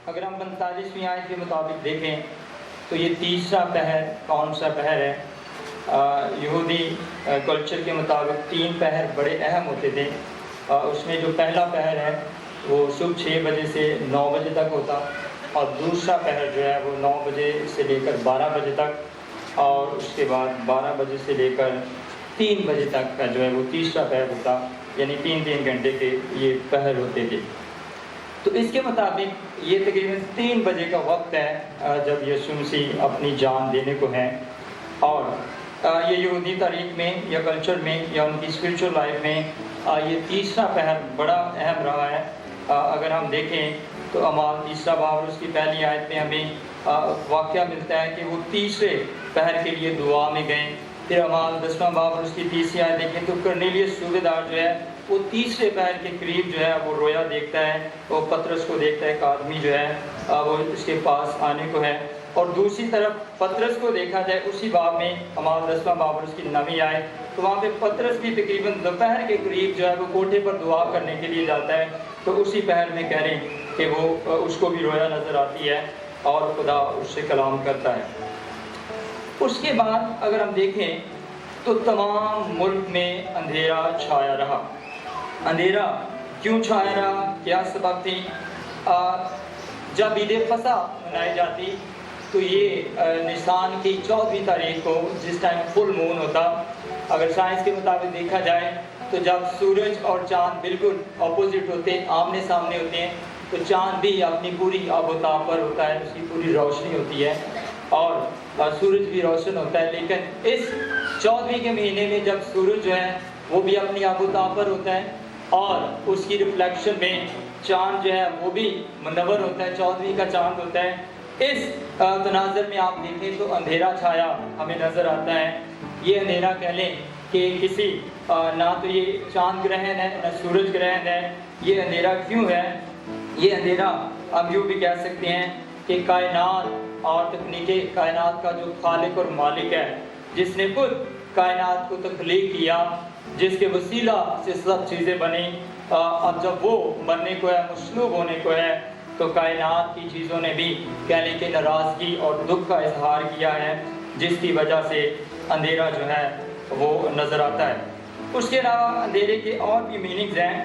اگر ہم 45ویں آیت کے مطابق دیکھیں تو یہ تیسرا پہر کون سا پہر ہے؟ یہودی کلچر کے مطابق 3 پہر بڑے اہم ہوتے تھے. اس میں جو پہلا پہر ہے وہ صبح 6 بجے سے 9 بجے تک ہوتا، اور دوسرا پہر جو ہے وہ 9 بجے سے لے کر 12 بجے تک، اور اس کے بعد 12 بجے سے لے کر 3 بجے تک کا جو ہے وہ تیسرا پہر ہوتا. یعنی 3 گھنٹے کے یہ پہر ہوتے تھے. تو اس کے مطابق یہ تقریباً 3 بجے کا وقت ہے جب یسوع مسیح اپنی جان دینے کو ہیں. اور یہ یہودی تاریخ میں یا کلچر میں یا ان کی اسپرچول لائف میں یہ تیسرا پہر بڑا اہم رہا ہے. اگر ہم دیکھیں تو اعمال 3 باب اور اس کی پہلی آیت میں ہمیں واقعہ ملتا ہے کہ وہ تیسرے پہر کے لیے دعا میں گئے. پھر اعمال 10 باب اور اس کی 30 آیت دیکھیں تو کرنیلیس صوبیدار جو ہے وہ تیسرے پہر کے قریب جو ہے وہ رویا دیکھتا ہے، وہ پطرس کو دیکھتا ہے، ایک آدمی جو ہے وہ اس کے پاس آنے کو ہے. اور دوسری طرف پطرس کو دیکھا جائے اسی باب میں اعمال 10 باب اور اس کی 9 آیت، تو وہاں پہ پطرس بھی تقریباً دوپہر کے قریب جو ہے وہ کوٹھے پر دعا کرنے کے لیے جاتا ہے. تو اسی پہر میں کہہ رہے ہیں کہ وہ اس کو بھی رویا نظر آتی ہے اور خدا اس سے کلام کرتا ہے. اس کے بعد اگر ہم دیکھیں تو تمام ملک میں اندھیرا چھایا رہا. اندھیرا کیوں چھایا رہا؟ کیا سبب تھی؟ جب عید فصح منائی جاتی تو یہ نسان کی 14ویں تاریخ کو جس ٹائم فل مون ہوتا. اگر سائنس کے مطابق دیکھا جائے تو جب سورج اور چاند بالکل اپوزٹ ہوتے، آمنے سامنے ہوتے ہیں، تو چاند بھی اپنی پوری آب و تاب پر ہوتا ہے، اس کی پوری روشنی ہوتی ہے، اور سورج بھی روشن ہوتا ہے. لیکن اس 14ویں کے مہینے میں جب سورج جو ہے وہ بھی اپنی آب و تاب پر ہوتا ہے اور اس کی ریفلیکشن میں چاند جو ہے وہ بھی منور ہوتا ہے، 14ویں کا چاند ہوتا ہے. اس تناظر میں آپ دیکھیں تو اندھیرا چھایا ہمیں نظر آتا ہے. یہ اندھیرا کہہ لیں کہ کسی نہ تو یہ چاند گرہن ہے نہ سورج گرہن ہے. یہ اندھیرا کیوں ہے؟ یہ اندھیرا ہم یوں بھی کہہ سکتے ہیں کہ کائنات اور تکنیکی کائنات کا جو خالق اور مالک ہے، جس نے خود کائنات کو تخلیق کیا، جس کے وسیلہ سے سب چیزیں بنیں، اب جب وہ مرنے کو ہے، مصلوب ہونے کو ہے، تو کائنات کی چیزوں نے بھی کہہ لیں کہ ناراضگی اور دکھ کا اظہار کیا ہے، جس کی وجہ سے اندھیرا جو ہے وہ نظر آتا ہے. اس کے علاوہ اندھیرے کے اور بھی میننگز ہیں،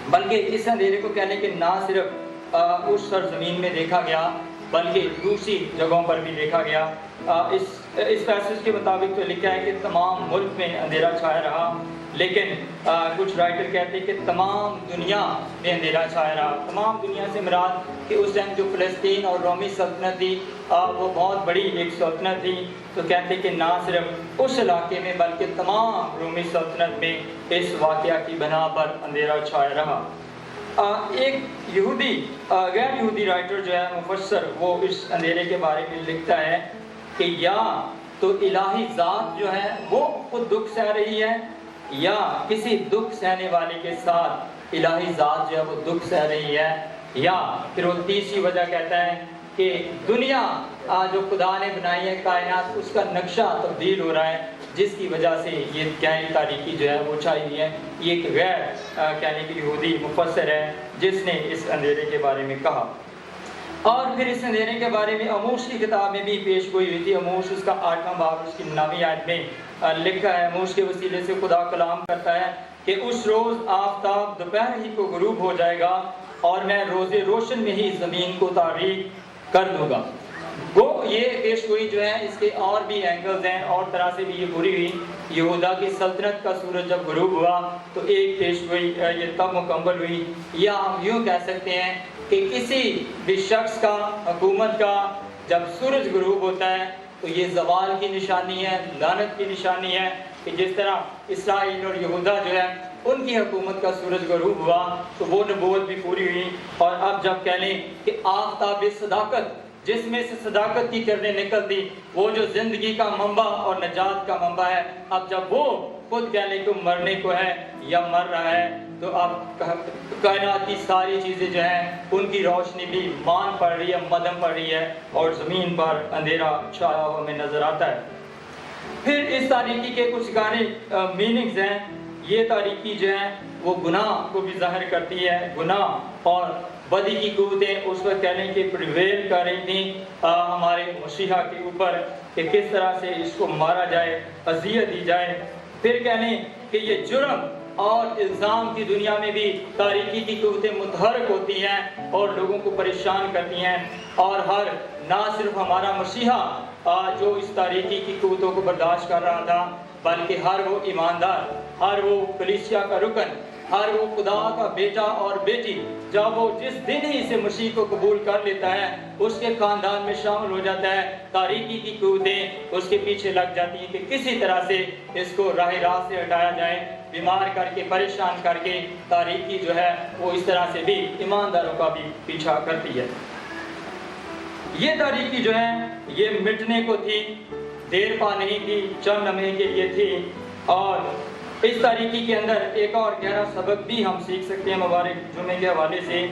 بلکہ اس اندھیرے کو کہہ لیں کہ نہ صرف اس سرزمین میں دیکھا گیا بلکہ دوسری جگہوں پر بھی دیکھا گیا. اس پیسج کے مطابق تو لکھا ہے کہ تمام ملک میں اندھیرا چھایا رہا، لیکن کچھ رائٹر کہتے ہیں کہ تمام دنیا میں اندھیرا چھایا رہا. تمام دنیا سے مراد کہ اس ٹائم جو فلسطین اور رومی سلطنت تھی وہ بہت بڑی ایک سلطنت تھی. تو کہتے ہیں کہ نہ صرف اس علاقے میں بلکہ تمام رومی سلطنت میں اس واقعہ کی بنا پر اندھیرا چھایا رہا. ایک یہودی غیر یہودی رائٹر جو ہے مفسر، وہ اس اندھیرے کے بارے میں لکھتا ہے کہ یا تو الہی ذات جو ہے وہ خود دکھ سہ رہی ہے، یا کسی دکھ سہنے والے کے ساتھ الہی ذات جو ہے وہ دکھ سہ رہی ہے، یا پھر وہ تیسری وجہ کہتا ہے کہ دنیا جو خدا نے بنائی ہے، کائنات، اس کا نقشہ تبدیل ہو رہا ہے، جس کی وجہ سے یہ گہری تاریکی جو ہے وہ چھائی ہوئی ہے. یہ ایک غیر کہنے کی یہودی مفسر ہے جس نے اس اندھیرے کے بارے میں کہا. اور پھر اس اندھیرے کے بارے میں آموس کی کتاب میں بھی پیش گوئی ہوئی تھی. آموس اس کا 8واں باب اس کی 9ویں آیت میں لکھا ہے. آموس کے وسیلے سے خدا کلام کرتا ہے کہ اس روز آفتاب دوپہر ہی کو غروب ہو جائے گا اور میں روز روشن میں ہی زمین کو تاریک کر دوں گا. وہ یہ پیش گوئی جو ہے اس کے اور بھی اینگلز ہیں، اور طرح سے بھی یہ پوری ہوئی. یہودا کی سلطنت کا سورج جب غروب ہوا تو ایک پیش گوئی یہ تب مکمل ہوئی. یا ہم یوں کہہ سکتے ہیں کہ کسی بھی شخص کا، حکومت کا جب سورج غروب ہوتا ہے تو یہ زوال کی نشانی ہے، لعنت کی نشانی ہے. کہ جس طرح اسرائیل اور یہودا جو ہے ان کی حکومت کا سورج غروب ہوا تو وہ نبوت بھی پوری ہوئی. اور اب جب کہہ لیں کہ آفتاب صداقت، جس میں سے صداقت کی کرنیں نکلتی، وہ جو زندگی کا منبع اور نجات کا منبع ہے، اب جب وہ خود کہہ لیں کہ مرنے کو ہے یا مر رہا ہے، تو اب کائنات کی ساری چیزیں جو ہیں ان کی روشنی بھی مان پڑ رہی ہے، مدھم پڑ رہی ہے، اور زمین پر اندھیرا چھایا ہوا ہمیں نظر آتا ہے. پھر اس تاریکی کے کچھ گانے میننگز ہیں. یہ تاریکی جو ہے وہ گناہ کو بھی ظاہر کرتی ہے، گناہ اور بدی کی قوتیں اس وقت کہنے کہ پریویل کر رہی تھیں ہمارے مسیحا کے اوپر کہ کس طرح سے اس کو مارا جائے، اذیت دی جائے۔ پھر کہنے کہ یہ جرم اور الزام کی دنیا میں بھی تاریکی کی قوتیں متحرک ہوتی ہیں اور لوگوں کو پریشان کرتی ہیں، اور نہ صرف ہمارا مسیحا جو اس تاریکی کی قوتوں کو برداشت کر رہا تھا، بلکہ ہر وہ ایماندار، ہر وہ کلیسیا کا رکن، ہر وہ خدا کا بیٹا اور بیٹی جب وہ جس دن ہی سے مسیح کو قبول کر لیتا ہے اس کے خاندان میں شامل ہو جاتا ہے، تاریکی کی قوتیں اس کے پیچھے لگ جاتی ہیں کہ کسی طرح سے اس کو راہ راست سے ہٹایا جائے، بیمار کر کے، پریشان کر کے۔ تاریکی جو ہے وہ اس طرح سے بھی ایمانداروں کا بھی پیچھا کرتی ہے۔ یہ تاریکی جو ہے یہ مٹنے کو تھی، دیر پا نہیں تھی، چند لمحے کے لیے تھی۔ اور اس تاریکی کے اندر ایک اور گہرا سبق بھی ہم سیکھ سکتے ہیں مبارک جمعے کے حوالے سے،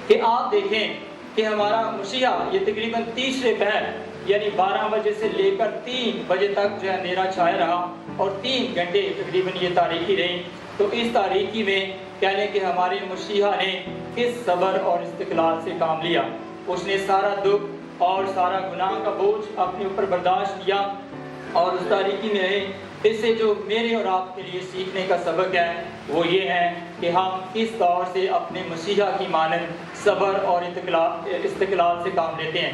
کہ آپ دیکھیں کہ ہمارا مسیحا یہ تقریباً تیسرے پہر یعنی 12 بجے سے لے کر 3 بجے تک جو ہے اندھیرا چھایا رہا، اور 3 گھنٹے تقریباً یہ تاریکی رہی۔ تو اس تاریکی میں کہنے کہ ہمارے مسیحا نے کس صبر اور استقلال سے کام لیا۔ اس نے سارا دکھ اور سارا گناہ کا بوجھ اپنے اوپر برداشت کیا، اور اس تاریکی میں رہے۔ اس سے جو میرے اور آپ کے لیے سیکھنے کا سبق ہے وہ یہ ہے کہ ہم کس طور سے اپنے مسیحا کی مانند صبر اور استقلال سے کام لیتے ہیں۔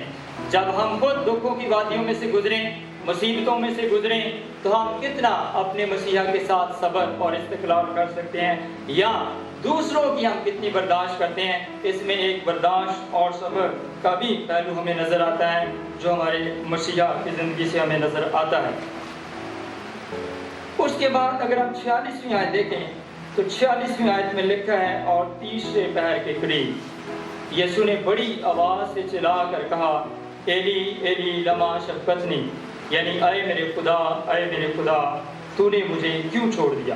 جب ہم خود دکھوں کی وادیوں میں سے گزریں، مصیبتوں میں سے گزریں، تو ہم کتنا اپنے مسیحا کے ساتھ صبر اور استقلال کر سکتے ہیں، یا دوسروں کی ہم کتنی برداشت کرتے ہیں۔ اس میں ایک برداشت اور صبر کا بھی پہلو ہمیں نظر آتا ہے جو ہمارے مسیحا کی زندگی سے ہمیں نظر آتا ہے۔ اس کے بعد اگر ہم 46ویں آیت دیکھیں تو 46ویں آیت میں لکھا ہے، اور تیسرے پہر کے قریب یسوع نے بڑی آواز سے چلا کر کہا، ایلی ایلی لما شبقتنی، یعنی اے میرے خدا، اے میرے خدا، تو نے مجھے کیوں چھوڑ دیا۔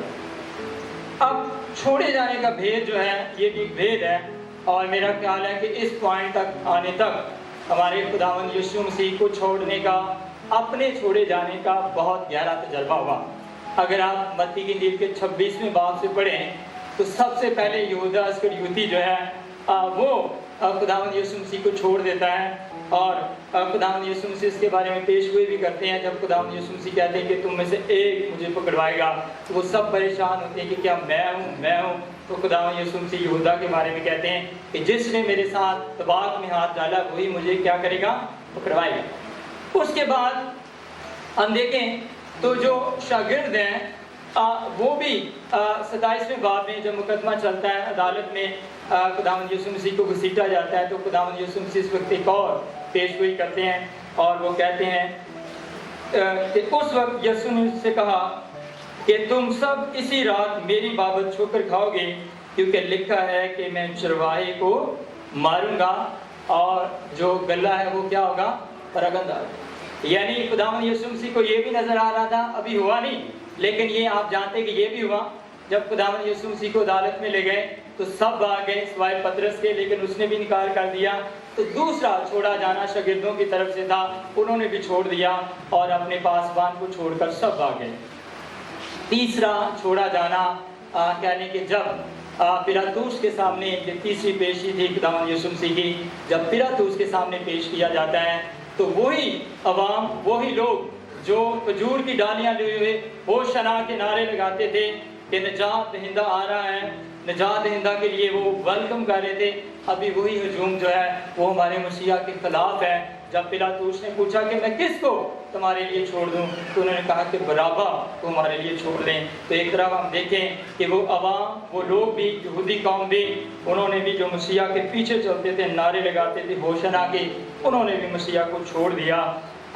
اب چھوڑے جانے کا بھید جو ہے یہ بھی ایک بھید ہے، اور میرا خیال ہے کہ اس پوائنٹ تک آنے تک ہمارے خداوند یسوع مسیح کو چھوڑنے کا، اپنے چھوڑے جانے کا بہت گہرا تجربہ ہوا۔ اگر آپ متی کی انجیل کے 26ویں باب سے پڑھیں تو سب سے پہلے یہودا اسکریوتی جو ہے وہ خداوند یسوع مسیح کو چھوڑ دیتا ہے، اور خداوند یسوع مسیح اس کے بارے میں پیش گوئی بھی کرتے ہیں۔ جب خداوند یسوع مسیح کہتے ہیں کہ تم میں سے ایک مجھے پکڑوائے گا، تو وہ سب پریشان ہوتے ہیں کہ کیا میں ہوں۔ تو خداوند یسوع مسیح یہودا کے بارے میں کہتے ہیں کہ جس نے میرے ساتھ طباق میں ہاتھ ڈالا وہی مجھے کیا کرے گا، پکڑوائے گا۔ اس کے بعد ہم دیکھیں تو جو شاگرد ہیں وہ بھی 27ویں باب میں جب مقدمہ چلتا ہے عدالت میں، خداوند یسوع مسیح کو گھسیٹا جاتا ہے، تو خداوند یسوع مسیح اس وقت ایک اور پیش گوئی کرتے ہیں، اور وہ کہتے ہیں کہ اس وقت یسوع نے اس سے کہا کہ تم سب اسی رات میری بابت ٹھوکر کھاؤ گے، کیونکہ لکھا ہے کہ میں چرواہے کو ماروں گا اور جو گلہ ہے وہ کیا ہوگا، پراگندہ۔ یعنی خداوند یسوع مسیح کو یہ بھی نظر آ رہا تھا، ابھی ہوا نہیں، لیکن یہ آپ جانتے کہ یہ بھی ہوا۔ جب خداوند یسوع مسیح کو عدالت میں لے گئے تو سب آ گئے سوائے پطرس کے، لیکن اس نے بھی انکار کر دیا۔ تو دوسرا چھوڑا جانا شاگردوں کی طرف سے تھا، انہوں نے بھی چھوڑ دیا، اور اپنے پاسبان کو چھوڑ کر سب آ گئے۔ تیسرا چھوڑا جانا کہنے کہ جب پیلاطوس کے سامنے، یہ تیسری پیشی تھی خداوند یسوع مسیح کی، جب پیلاطوس کے سامنے پیش کیا جاتا ہے تو وہی عوام، وہی لوگ جو کھجور کی ڈالیاں لیے ہوئے ہوشنا کے نعرے لگاتے تھے کہ نجات دہندہ آ رہا ہے، نجات دہندہ کے لیے وہ ویلکم کر رہے تھے، ابھی وہی ہجوم جو ہے وہ ہمارے مسیحا کے خلاف ہے۔ جب پیلاطوس نے پوچھا کہ میں کس کو تمہارے لیے چھوڑ دوں، تو انہوں نے کہا کہ بارابا کو ہمارے لیے چھوڑ دیں۔ تو ایک طرف ہم دیکھیں کہ وہ عوام، وہ لوگ بھی، یہودی قوم بھی، انہوں نے بھی جو مسیحا کے پیچھے چلتے تھے، نعرے لگاتے تھے ہوشنا کے، انہوں نے بھی مسیحا کو چھوڑ دیا۔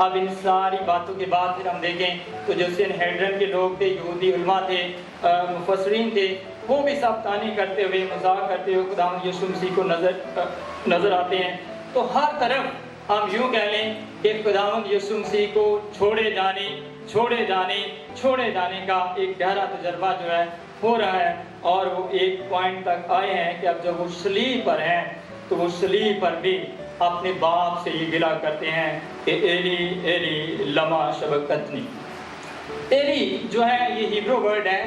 اب ان ساری باتوں کے بعد پھر ہم دیکھیں تو جو سنہیڈرن کے لوگ تھے، یہودی علماء تھے، مفسرین تھے، وہ بھی سب طانی کرتے ہوئے، مذاق کرتے ہوئے خداوند یسوع مسیح کو نظر آتے ہیں۔ تو ہر طرف ہم یوں کہہ لیں کہ خداوند یسوع مسیح کو چھوڑے جانے کا ایک گہرا تجربہ جو ہے ہو رہا ہے، اور وہ ایک پوائنٹ تک آئے ہیں کہ اب جب وہ صلیب پر ہیں تو وہ صلیب پر بھی اپنے باپ سے یہ گلہ کرتے ہیں کہ ایلی ایلی لما شبقتنی۔ ایلی جو ہے یہ ہیبرو ورڈ ہے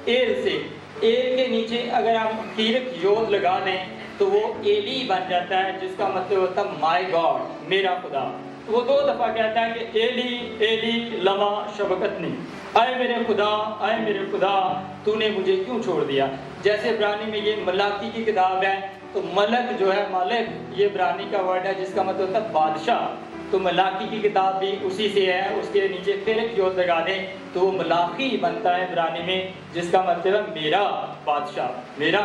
ایل سے، ایل کے نیچے اگر ہم کیرک یود لگا دیں تو وہ ایلی بن جاتا ہے، جس کا مطلب ہوتا ہے مائی گاڈ، میرا خدا۔ وہ 2 دفعہ کہتا ہے کہ ایلی ایلی لما شبقتنی، اے میرے خدا، اے میرے خدا تو نے مجھے کیوں چھوڑ دیا۔ جیسے عبرانی میں یہ ملاکی کی کتاب ہے، تو ملک جو ہے، ملک یہ عبرانی کا ورڈ ہے جس کا مطلب ہوتا ہے بادشاہ، تو ملاکی کی کتاب بھی اسی سے ہے، اس کے نیچے پھر ایک جوت لگا دیں تو وہ ملاکی بنتا ہے عبرانی میں، جس کا مطلب ہے میرا بادشاہ، میرا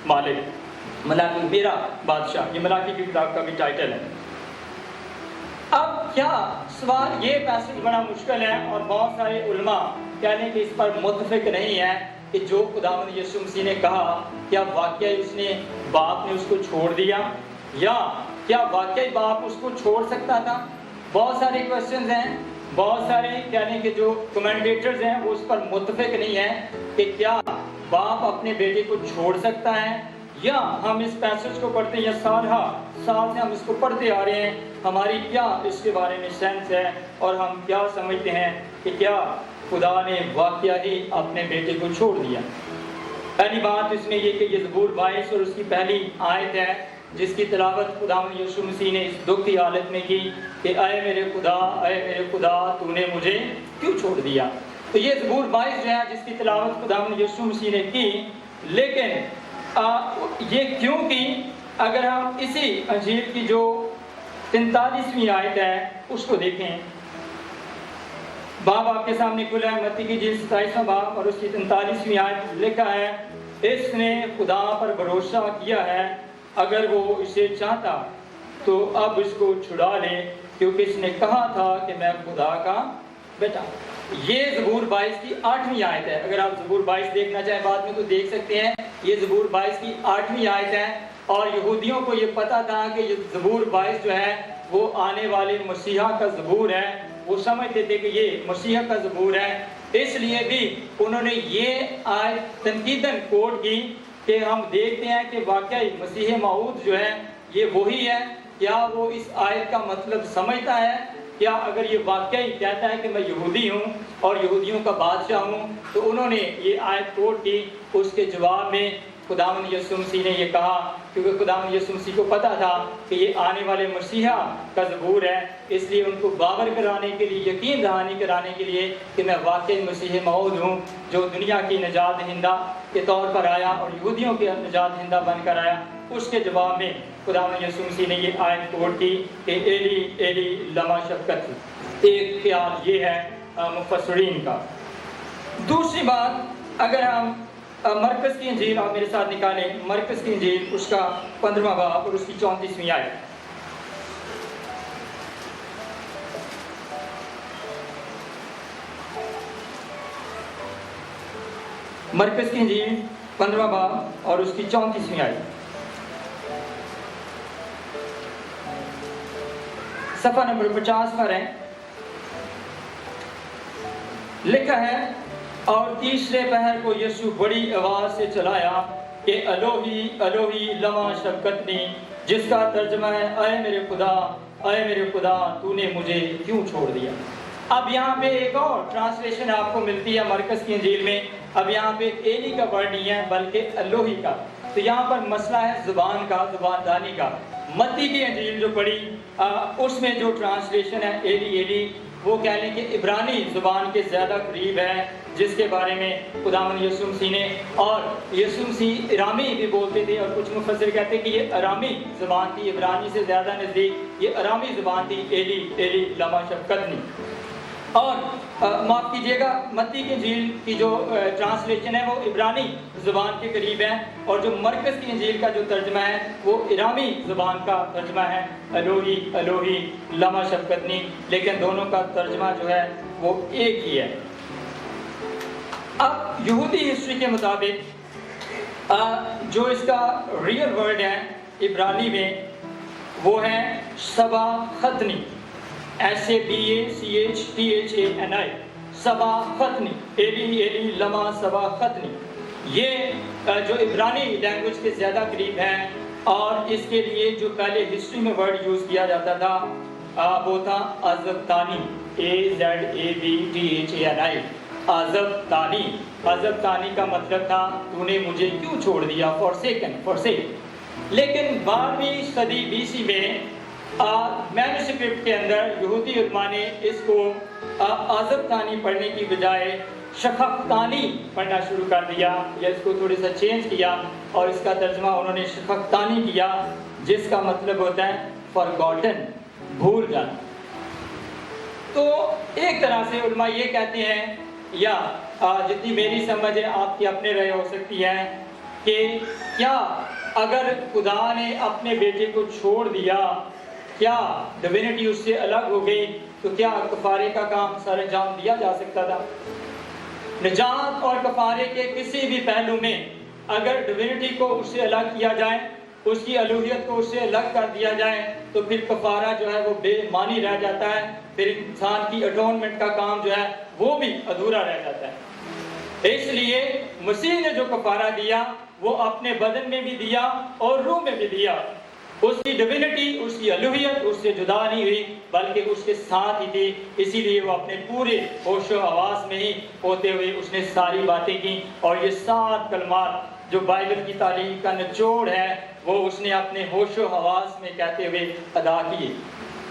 مالک، ملاکی میرا بادشاہ۔ یہ ملاکی کی کتاب کا بھی ٹائٹل ہے۔ اب کیا سوال، یہ پیسج بڑا مشکل ہے اور بہت سارے علماء کہنے کہ اس پر متفق نہیں ہے کہ جو خداوند یسوع مسیح نے کہا کیا واقعی اس نے باپ نے اس کو چھوڑ دیا، یا کیا واقعی باپ اس کو چھوڑ سکتا تھا۔ بہت سارے کویسچنز ہیں، بہت سارے کہنے کہ جو کمنٹیٹرز ہیں وہ اس پر متفق نہیں ہیں کہ کیا باپ اپنے بیٹے کو چھوڑ سکتا ہے، یا ہم اس پیسج کو پڑھتے ہیں یا سال سے ہم اس کو پڑھتے آ رہے ہیں، ہماری کیا اس کے بارے میں سینس ہے اور ہم کیا سمجھتے ہیں کہ کیا خدا نے واقعہ ہی اپنے بیٹے کو چھوڑ دیا۔ پہلی بات اس میں یہ کہ یہ زبور 22 اور اس کی پہلی آیت ہے جس کی تلاوت خداوند یسوع مسیح نے اس دکھ کی حالت میں کی کہ اے میرے خدا، اے میرے خدا تو نے مجھے کیوں چھوڑ دیا۔ تو یہ زبور 22 جو ہے جس کی تلاوت خداوند یسوع مسیح نے کی، لیکن یہ کیوں کی؟ اگر ہم اسی انجیل کی جو 43ویں آیت ہے اس کو دیکھیں، باب آپ کے سامنے کھلا ہے، متی کی انجیل 27واں باب اور اس کی 43ویں آیت، لکھا ہے اس نے خدا پر بھروسہ کیا ہے، اگر وہ اسے چاہتا تو اب اس کو چھڑا لے، کیونکہ اس نے کہا تھا کہ میں خدا کا بیٹا۔ یہ زبور 22 کی 8ویں آیت ہے۔ اگر آپ زبور 22 دیکھنا چاہیں بعد میں تو دیکھ سکتے ہیں، یہ زبور 22 کی 8ویں آیت ہے، اور یہودیوں کو یہ پتا تھا کہ یہ زبور 22 جو ہے وہ آنے والے مسیحا کا زبور ہے، وہ سمجھتے تھے کہ یہ مسیحا کا زبور ہے، اس لیے بھی انہوں نے یہ آیت تنقیداً کوٹ کی کہ ہم دیکھتے ہیں کہ واقعی مسیح موعود جو ہے یہ وہی ہے، کیا وہ اس آیت کا مطلب سمجھتا ہے؟ کیا اگر یہ واقعی کہتا ہے کہ میں یہودی ہوں اور یہودیوں کا بادشاہ ہوں، تو انہوں نے یہ آیت کوٹ کی۔ اس کے جواب میں خداوند یسوع مسیح نے یہ کہا، کیونکہ خداوند یسوع مسیح کو پتا تھا کہ یہ آنے والے مسیحا کا ظہور ہے، اس لیے ان کو باور کرانے کے لیے، یقین دہانی کرانے کے لیے کہ میں واقعی مسیح موعود ہوں جو دنیا کی نجات دہندہ کے طور پر آیا اور یہودیوں کے نجات دہندہ بن کر آیا، اس کے جواب میں خداوند یسوع مسیح نے یہ آیت کوٹ کی کہ ایلی ایلی لما شبقت۔ ایک خیال یہ ہے مفسرین کا۔ دوسری بات، اگر ہم مرکز کی انجیل آپ میرے ساتھ نکالیں، مرکز کی انجیل اس کا 15واں باب اور اس کی 34ویں آیت۔ مرکز کی انجیل 15واں باب اور اس کی 34ویں آیت، صفحہ نمبر 50 پر ہے، لکھا ہے اور تیسرے پہر کو یسوع بڑی آواز سے چلایا کہ الوہی الوہی لما شبقتنی، جس کا ترجمہ ہے اے میرے خدا، اے میرے خدا تو نے مجھے کیوں چھوڑ دیا۔ اب یہاں پہ ایک اور ٹرانسلیشن آپ کو ملتی ہے مرکز کی انجیل میں، اب یہاں پہ ایلی کا ورڈ نہیں ہے بلکہ الوہی کا، تو یہاں پر مسئلہ ہے زبان کا، زبان دانی کا۔ متی کی انجیل جو پڑھی اس میں جو ٹرانسلیشن ہے ایلی ایلی، وہ کہہ لیں کہ عبرانی زبان کے زیادہ قریب ہے، جس کے بارے میں خداوند یسوع مسیح نے، اور یسوع مسیح ارامی بھی بولتے تھے، اور کچھ مفسر کہتے ہیں کہ یہ ارامی زبان تھی، عبرانی سے زیادہ نزدیک یہ ارامی زبان تھی، ایلی ایلی لما شبقتنی۔ اور معاف کیجیے گا، متی کی انجیل کی جو ٹرانسلیشن ہے وہ عبرانی زبان کے قریب ہے، اور جو مرکز کی انجیل کا جو ترجمہ ہے وہ ارامی زبان کا ترجمہ ہے، الوہی الوہی لما شبقتنی، لیکن دونوں کا ترجمہ جو ہے وہ ایک ہی ہے۔ اب یہودی ہسٹری کے مطابق جو اس کا ریئل ورڈ ہے عبرانی میں وہ ہے سبا ختنی، SABACHTHANI، سبا ختنی، ایلی ایلی لما سبا ختنی۔ یہ جو عبرانی لینگویج کے زیادہ قریب ہے، اور اس کے لیے جو پہلے ہسٹری میں ورڈ یوز کیا جاتا تھا وہ تھا عزبتانی، AZABTHANI، عزبتانی۔ عزبتانی کا مطلب تھا تو نے مجھے کیوں چھوڑ دیا، فورسیکن، فورسیک۔ لیکن 12ویں صدی BC میں مینوسکرپٹ کے اندر یہودی علماء نے اس کو عازب ثانی پڑھنے کی بجائے شفق ثانی پڑھنا شروع کر دیا، یا اس کو تھوڑی سا چینج کیا اور اس کا ترجمہ انہوں نے شفق ثانی کیا، جس کا مطلب ہوتا ہے forgotten، بھول جانا۔ تو ایک طرح سے علماء یہ کہتے ہیں، یا جتنی میری سمجھ ہے آپ کی اپنے رائے ہو سکتی ہے، کہ کیا اگر خدا نے اپنے بیٹے کو چھوڑ دیا، کیا ڈیوینٹی اس سے الگ ہو گئی، تو کیا کفارے کا کام سر انجام دیا جا سکتا تھا؟ نجات اور کفارے کے کسی بھی پہلو میں اگر ڈیوینٹی کو اس سے الگ کیا جائے، اس کی الوہیت کو اس سے الگ کر دیا جائے، تو پھر کفارہ جو ہے وہ بے معنی رہ جاتا ہے، پھر انسان کی اٹونمنٹ کا کام جو ہے وہ بھی ادھورا رہ جاتا ہے۔ اس لیے مسیح نے جو کفارہ دیا وہ اپنے بدن میں بھی دیا اور روح میں بھی دیا۔ اس کی ڈیوینٹی، اس کی الوہیت اس سے جدا نہیں ہوئی، بلکہ اس کے ساتھ ہی تھی۔ اسی لیے وہ اپنے پورے ہوش و حواس میں ہی ہوتے ہوئے اس نے ساری باتیں کی، اور یہ 7 کلمات جو بائبل کی تعلیم کا نچوڑ ہے وہ اس نے اپنے ہوش و حواس میں کہتے ہوئے ادا کیے،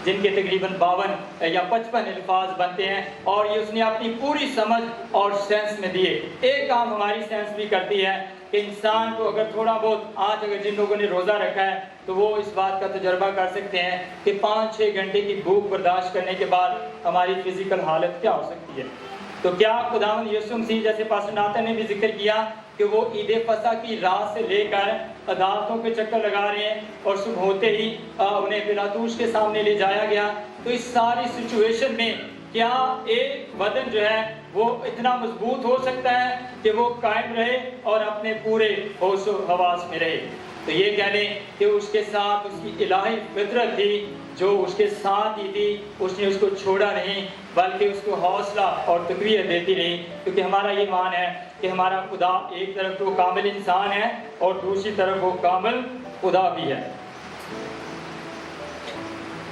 جن کے تقریباً 52 یا 55 الفاظ بنتے ہیں، اور یہ اس نے اپنی پوری سمجھ اور سینس میں دیے۔ ایک کام ہماری سینس بھی کرتی ہے کہ انسان کو اگر تھوڑا بہت، آج اگر جن لوگوں نے روزہ رکھا ہے تو وہ اس بات کا تجربہ کر سکتے ہیں کہ 5-6 گھنٹے کی بھوک برداشت کرنے کے بعد ہماری فزیکل حالت کیا ہو سکتی ہے۔ تو کیا خداوند یسوع مسیح، جیسے پاسٹر ناتن نے بھی ذکر کیا کہ وہ عید فصح کی رات سے لے کر عدالتوں کے چکر لگا رہے ہیں، اور صبح ہوتے ہی انہیں پلاطوس کے سامنے لے جایا گیا، تو اس ساری سچویشن میں کیا ایک بدن جو ہے وہ اتنا مضبوط ہو سکتا ہے کہ وہ قائم رہے اور اپنے پورے ہوش و حواس میں رہے؟ تو یہ کہہ لیں کہ اس کے ساتھ اس کی الہی فطرت تھی جو اس کے ساتھ ہی تھی، اس نے اس کو چھوڑا نہیں بلکہ اس کو حوصلہ اور تقویت دیتی رہی، کیونکہ ہمارا یہ مان ہے کہ ہمارا خدا ایک طرف تو کامل انسان ہے اور دوسری طرف وہ کامل خدا بھی ہے۔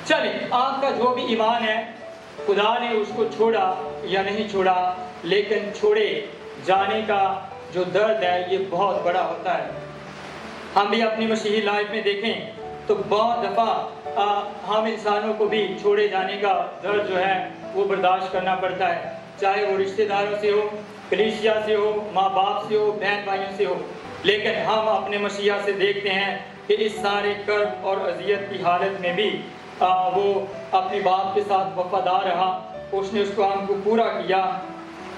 چلیں، آپ کا جو بھی ایمان ہے، خدا نے اس کو چھوڑا یا نہیں چھوڑا، لیکن چھوڑے جانے کا جو درد ہے یہ بہت بڑا ہوتا ہے۔ ہم بھی اپنی مسیحی لائف میں دیکھیں تو بہت دفعہ ہم انسانوں کو بھی چھوڑے جانے کا درد جو ہے وہ برداشت کرنا پڑتا ہے، چاہے وہ رشتہ داروں سے ہو، کلیسیا سے ہو، ماں باپ سے ہو، بہن بھائیوں سے ہو۔ لیکن ہم اپنے مسیحا سے دیکھتے ہیں کہ اس سارے کرب اور اذیت کی حالت میں بھی وہ اپنے باپ کے ساتھ وفادار رہا، اس نے اس کو ہم کو پورا کیا۔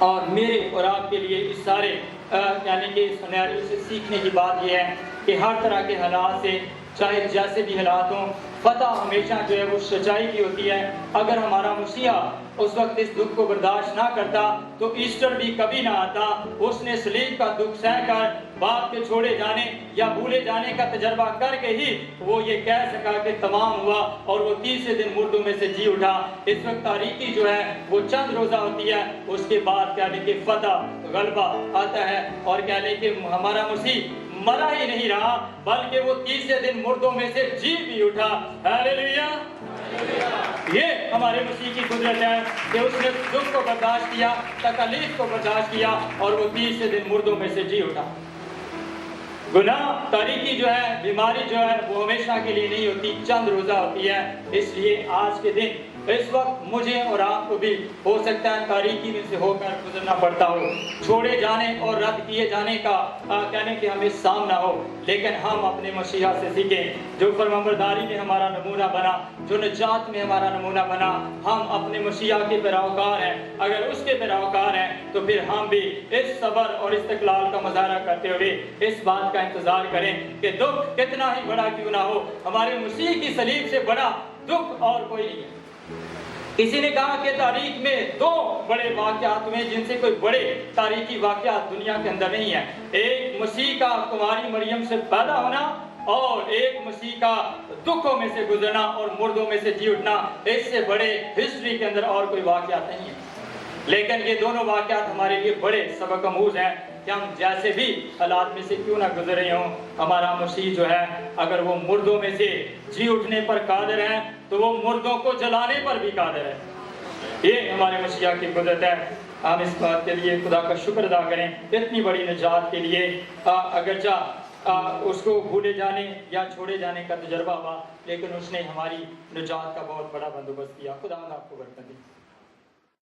اور میرے اور آپ کے لیے اس سارے یعنی کہ اس سیناریو سے سیکھنے کی بات یہ ہے کہ ہر طرح کے حالات سے، چاہے جیسے بھی حالات ہوں، فتح ہمیشہ جو ہے وہ سچائی کی ہوتی ہے۔ اگر ہمارا مسیحا اس وقت اس دکھ کو برداشت نہ کرتا تو ایسٹر بھی کبھی نہ آتا۔ اس نے صلیب کا دکھ سہ کر باپ کے چھوڑے جانے یا بھولے جانے کا تجربہ کر کے ہی وہ یہ کہہ سکا کہ تمام ہوا، اور وہ 30 دن مردوں میں سے جی اٹھا۔ اس وقت تاریکی جو ہے وہ چند روزہ ہوتی ہے، اس کے بعد کہہ لیں کہ فتح غلبہ آتا ہے، اور کہہ لیں کہ ہمارا مسیح مرا ہی نہیں رہا بلکہ وہ 30 دن مردوں میں سے جی بھی اٹھا۔ ہاللیلویہ! یہ ہمارے مسیح کی قدرت ہے کہ اس نے دکھ کو برداشت کیا، تکالیف کو برداشت کیا، اور وہ 30 دن مردوں میں سے جی اٹھا۔ گناہ، تاریکی جو ہے، بیماری جو ہے وہ ہمیشہ کے لیے نہیں ہوتی، چند روزہ ہوتی ہے۔ اس لیے آج کے دن اس وقت مجھے اور آپ کو بھی ہو سکتا ہے تاریکی میں سے ہو کر گزرنا پڑتا ہو، چھوڑے جانے اور رد کیے جانے کا کہنے کہ ہمیں سامنا ہو، لیکن ہم اپنے مسیحا سے سیکھیں جو فرمانبرداری میں ہمارا نمونہ بنا، جو نجات میں ہمارا نمونہ بنا۔ ہم اپنے مسیحا کے پیروکار ہیں، اگر اس کے پیروکار ہیں تو پھر ہم بھی اس صبر اور استقلال کا مظاہرہ کرتے ہوئے اس بات کا انتظار کریں کہ دکھ کتنا ہی بڑا کیوں نہ ہو، ہمارے مسیح کی صلیب سے بڑا دکھ اور کوئی نہیں ہے۔ کسی نے کہا کہ تاریخ میں 2 بڑے واقعات ہوئے جن سے کوئی بڑے تاریخی واقعات دنیا کے اندر نہیں ہیں، ایک مسیح کا کنواری مریم سے پیدا ہونا، اور ایک مسیح کا دکھوں میں سے گزرنا اور مردوں میں سے جی اٹھنا۔ اس سے بڑے ہسٹری کے اندر اور کوئی واقعات نہیں ہیں، لیکن یہ دونوں واقعات ہمارے لیے بڑے سبق آموز ہیں کہ ہم جیسے بھی حالات میں سے کیوں نہ گزرے ہوں، ہمارا مسیح جو ہے اگر وہ مردوں میں سے جی اٹھنے پر قادر ہے تو وہ مردوں کو جلانے پر بھی قادر ہے۔ یہ ہمارے مسیح کی قدرت ہے۔ ہم اس بات کے لیے خدا کا شکر ادا کریں، اتنی بڑی نجات کے لیے۔ اگرچہ اس کو بھولے جانے یا چھوڑے جانے کا تجربہ ہوا، لیکن اس نے ہماری نجات کا بہت بڑا بندوبست کیا۔ خدا آپ کو برکت دے۔